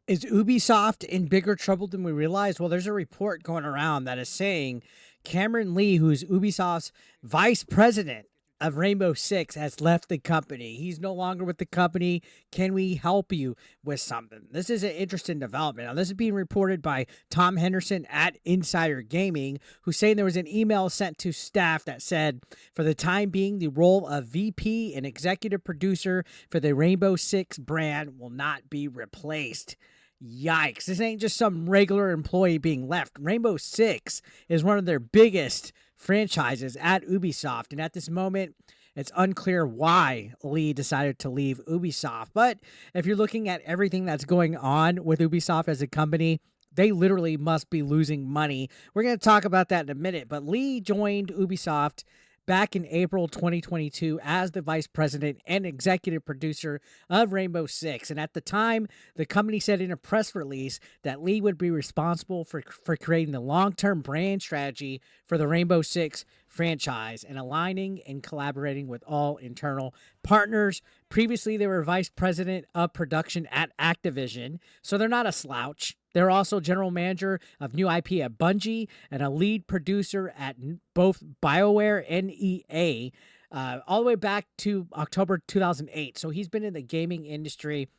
Is Ubisoft in bigger trouble than we realize? Well, there's a report going around that is saying Cameron Lee, who's Ubisoft's vice president of Rainbow Six, has left the company. He's no longer with the company. Can we help you with something? This is an interesting development. Now, this is being reported by Tom Henderson at Insider Gaming, who's saying there was an email sent to staff that said, for the time being, the role of VP and executive producer for the Rainbow Six brand will not be replaced. Yikes. This ain't just some regular employee being left. Rainbow Six is one of their biggest franchises at Ubisoft. And at this moment, it's unclear why Lee decided to leave Ubisoft. But if you're looking at everything that's going on with Ubisoft as a company, they literally must be losing money. We're going to talk about that in a minute. But Lee joined Ubisoft back in April 2022 as the vice president and executive producer of Rainbow Six. And at the time, the company said in a press release that Lee would be responsible for creating the long-term brand strategy for the Rainbow Six franchise and aligning and collaborating with all internal partners. Previously, they were vice president of production at Activision, so they're not a slouch. They're also general manager of new IP at Bungie and a lead producer at both BioWare and EA, all the way back to October 2008. So he's been in the gaming industry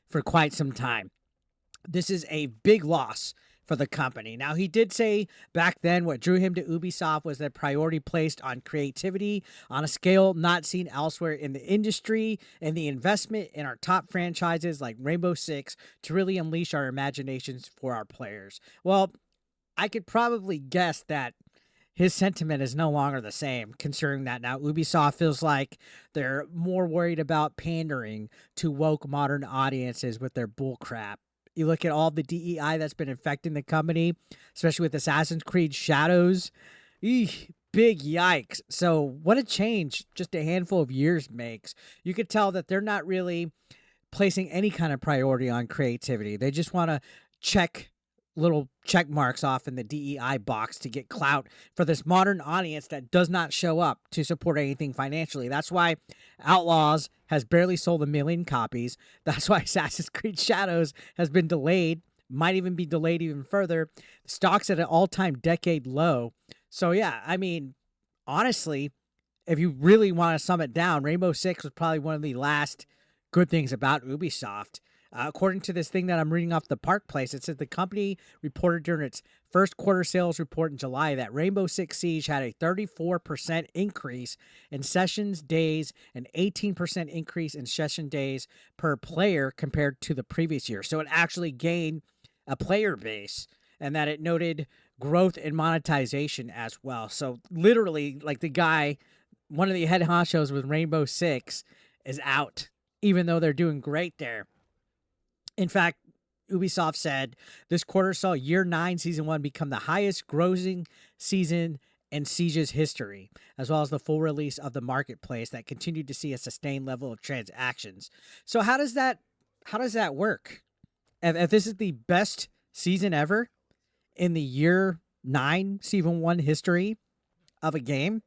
for quite some time. This is a big loss for the company. Now, he did say back then what drew him to Ubisoft was the priority placed on creativity on a scale not seen elsewhere in the industry, and the investment in our top franchises like Rainbow Six to really unleash our imaginations for our players. Well, I could probably guess that his sentiment is no longer the same, considering that now Ubisoft feels like they're more worried about pandering to woke modern audiences with their bullcrap. You look at all the DEI that's been infecting the company, especially with Assassin's Creed Shadows. Big yikes. So what a change just a handful of years makes. You could tell that they're not really placing any kind of priority on creativity. They just want to check little check marks off in the DEI box to get clout for this modern audience that does not show up to support anything financially. That's why Outlaws has barely sold 1 million copies. That's why Assassin's Creed Shadows has been delayed, might even be delayed even further. Stock's at an all-time decade low. So yeah, I mean, honestly, if you really want to sum it down, Rainbow Six was probably one of the last good things about Ubisoft. According to this thing that I'm reading off the Park Place, it says the company reported during its first quarter sales report in July that Rainbow Six Siege had a 34% increase in sessions days and 18% increase in session days per player compared to the previous year. So it actually gained a player base, and that it noted growth in monetization as well. So literally, like, the guy, one of the head honchos with Rainbow Six, is out, even though they're doing great there. In fact, Ubisoft said this quarter saw Year 9 Season 1 become the highest grossing season in Siege's history, as well as the full release of the marketplace that continued to see a sustained level of transactions. So how does that work? If this is the best season ever in the Year 9 Season 1 history of a game,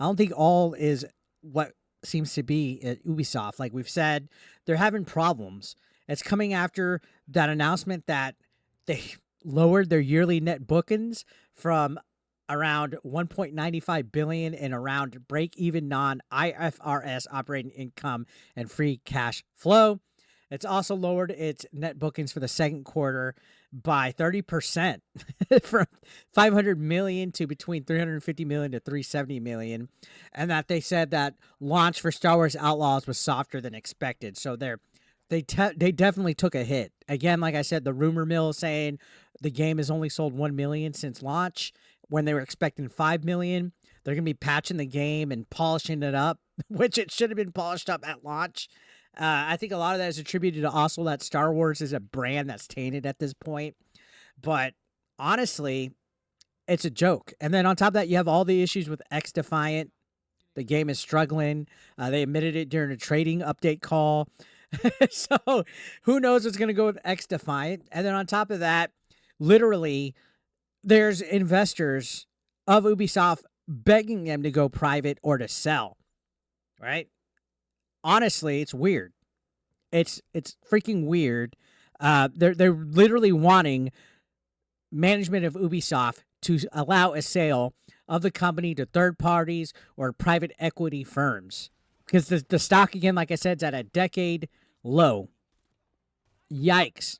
I don't think all is what seems to be at Ubisoft. Like we've said, they're having problems. It's coming after that announcement that they lowered their yearly net bookings from around 1.95 billion and around break-even non-IFRS operating income and free cash flow. It's also lowered its net bookings for the second quarter by 30% from 500 million to between 350 million to 370 million. And that they said that launch for Star Wars Outlaws was softer than expected. So they definitely took a hit. Again, like I said, the rumor mill is saying the game has only sold 1 million since launch when they were expecting 5 million. They're going to be patching the game and polishing it up, which it should have been polished up at launch. I think a lot of that is attributed to also that Star Wars is a brand that's tainted at this point. But honestly, it's a joke. And then on top of that, you have all the issues with X Defiant. The game is struggling. They admitted it during a trading update call. So who knows what's going to go with X Defiant. And then on top of that, literally, there's investors of Ubisoft begging them to go private or to sell, right? Honestly, it's weird. It's freaking weird. They're literally wanting management of Ubisoft to allow a sale of the company to third parties or private equity firms, because the stock, again, like I said, is at a decade low. Yikes.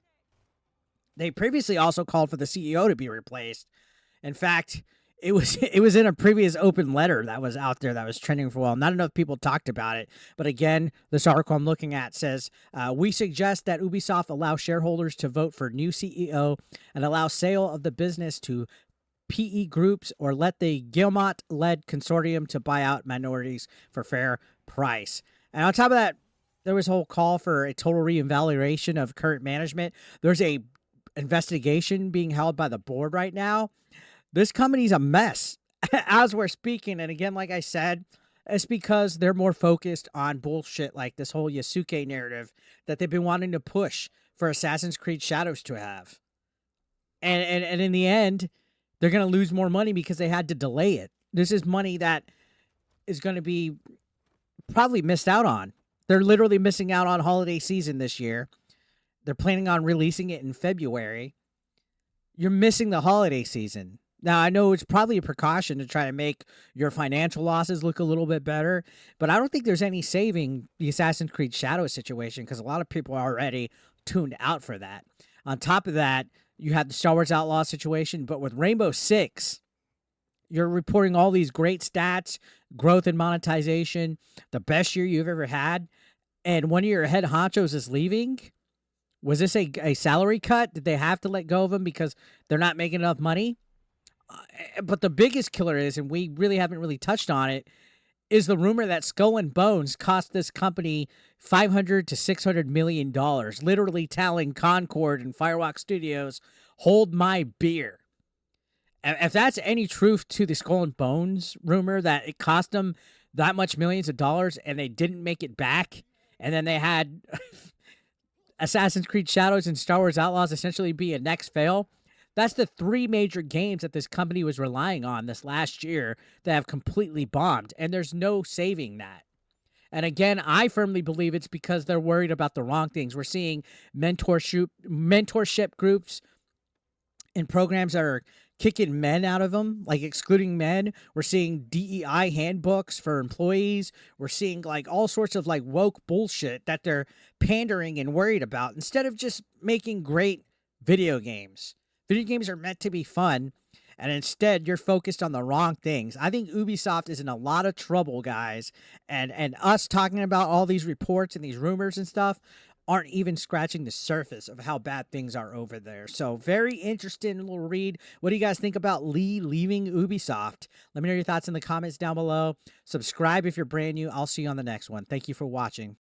They previously also called for the CEO to be replaced. In fact, it was in a previous open letter that was out there that was trending for a while. Not enough people talked about it. But again, this article I'm looking at says, we suggest that Ubisoft allow shareholders to vote for new CEO and allow sale of the business to PE groups, or let the Guillemot-led consortium to buy out minorities for fair price. And on top of that, there was a whole call for a total reevaluation of current management. There's a investigation being held by the board right now. This company's a mess as we're speaking. And again, like I said, it's because they're more focused on bullshit like this whole Yasuke narrative that they've been wanting to push for Assassin's Creed Shadows to have. And in the end, they're going to lose more money because they had to delay it. This is money that is going to be probably missed out on. They're literally missing out on holiday season this year. They're planning on releasing it in February. You're missing the holiday season. Now, I know it's probably a precaution to try to make your financial losses look a little bit better, but I don't think there's any saving the Assassin's Creed Shadows situation, because a lot of people are already tuned out for that. On top of that, you have the Star Wars Outlaw situation, but with Rainbow Six, you're reporting all these great stats, growth and monetization, the best year you've ever had, and one of your head honchos is leaving. Was this a salary cut? Did they have to let go of him because they're not making enough money? But the biggest killer is, and we really haven't really touched on it, is the rumor that Skull and Bones cost this company $500 to $600 million, literally telling Concord and Firewalk Studios, hold my beer. If that's any truth to the Skull and Bones rumor, that it cost them that much millions of dollars and they didn't make it back, and then they had Assassin's Creed Shadows and Star Wars Outlaws essentially be a next fail, that's the three major games that this company was relying on this last year that have completely bombed, and there's no saving that. And again, I firmly believe it's because they're worried about the wrong things. We're seeing mentorship groups and programs that are kicking men out of them, like excluding men. We're seeing DEI handbooks for employees. We're seeing like all sorts of like woke bullshit that they're pandering and worried about, instead of just making great video games. Video games are meant to be fun, and instead you're focused on the wrong things. I think Ubisoft is in a lot of trouble, guys, and us talking about all these reports and these rumors and stuff aren't even scratching the surface of how bad things are over there. So very interesting little read. What do you guys think about Lee leaving Ubisoft? Let me know your thoughts in the comments down below. Subscribe if you're brand new. I'll see you on the next one. Thank you for watching.